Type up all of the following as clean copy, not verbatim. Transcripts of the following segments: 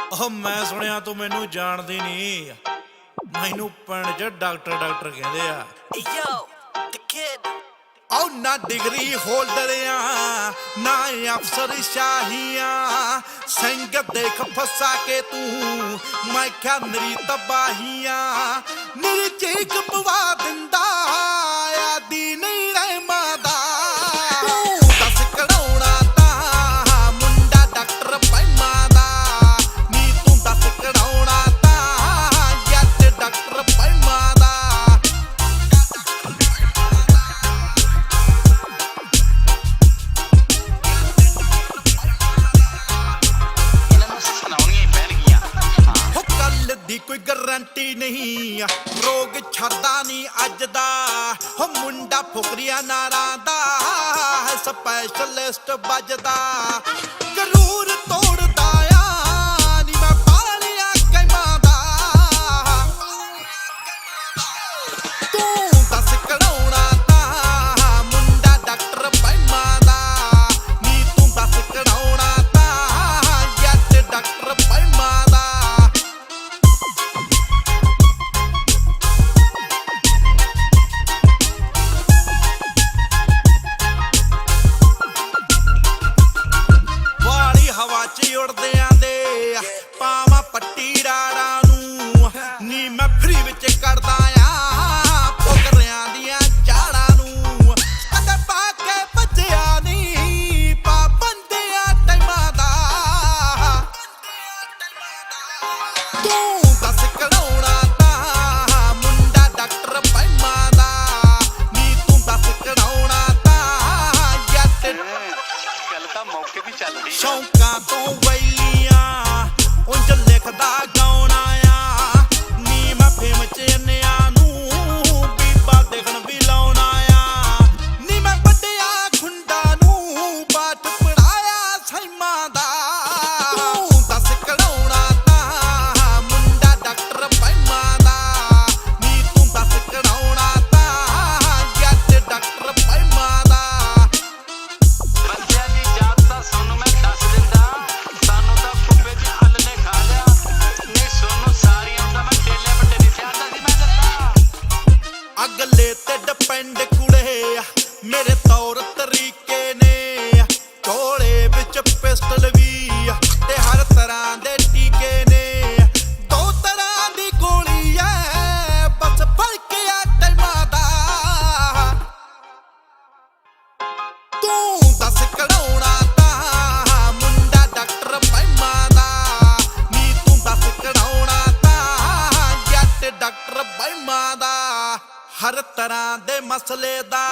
मैं सुनिया तू मैनू जानदी नहीं। मैनू पिंड च डॉक्टर कहंदे आ। Yo, the kid. औ ना डिग्री होल्डर ना अफसर शाहियां संग देख फसा के तू मैं क्या मेरी तबाहियां मेरी चीख पवा दिंदा आदि नहीं रहमा दा तू दस कढ़ाउणा तां मुंडा डॉक्टर पैमा दा नी तू दस कढ़ाउणा तां जट डॉक्टर पैमा दा दी कोई गारंटी नहीं रोग छड़दा नहीं अज दा हो मुंडा फुकरिया नारा दा स्पैशलिस्ट बजदा जरूर तोड़दा आ नी मैं पालिया कैमा दा तू दस कढ़ाउणा तां मुंडा डॉक्टर पैमा दा नी तू दस कढ़ाउणा तां जट डॉक्टर पैमा दा हवा च उड़दियां दे पावां पट्टी राड़ा नूं नी मैं फ्री विच करदा आ पोकरियां दियां झाड़ां नूं अते पा के भज्जिया नी पाबंदियां टाइमां दा तू दस कढ़ाउणा तां मुंडा डॉक्टर पैमा दा नी तू दस कढ़ाउणा तां जट गल तां मौके दी चल रही शौकां तो वैलियां उंज लिखदा गाउणा आ नी मैं फेम च अन्निया नूं बीबा देखण भी लाउणा आ नी मैं बड्डिया खुंडा नूं पाठ पढ़ाया सैमा दा तू दस कढ़ाउणा तां मुंडा डॉक्टर पैमा दा नी तू दस कढ़ाउणा तां जट डॉक्टर पैमा दा बंदियां दी जात तां सुन मैं दस दिंदा सानू तां पुप्पे दी हल ने खा लिया नी सोनू सारियां दा मैं टेले बट्टे दी सियादा दी मैं दस्सा अगले ते डिपेंड कुड़े मेरे तौर तरीके ने कोले विच पिस्टल भी ते हर तरह दे टीके ने दो तरह दी गोली है बस फर्क आ टाइमां दा तू दस कढ़ाउणा तां मुंडा डॉक्टर पैमा दा नी तू दस कढ़ाउणा तां जट डॉक्टर पैमा दा हर तरह दे मसले दा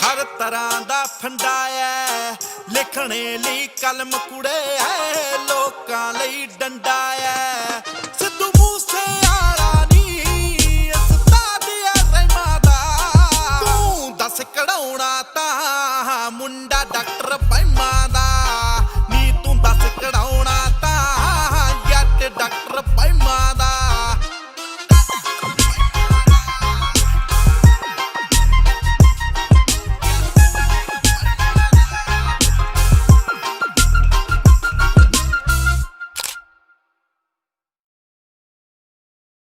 हर तरह दा फंडा है लिखने लई कलम कुड़े है लोकां लई डंडा है सिद्धू मूसे आला नी उस्ताद है रहमा दा तू दस कढ़ाउणा तां मुंडा डॉक्टर पैमा दा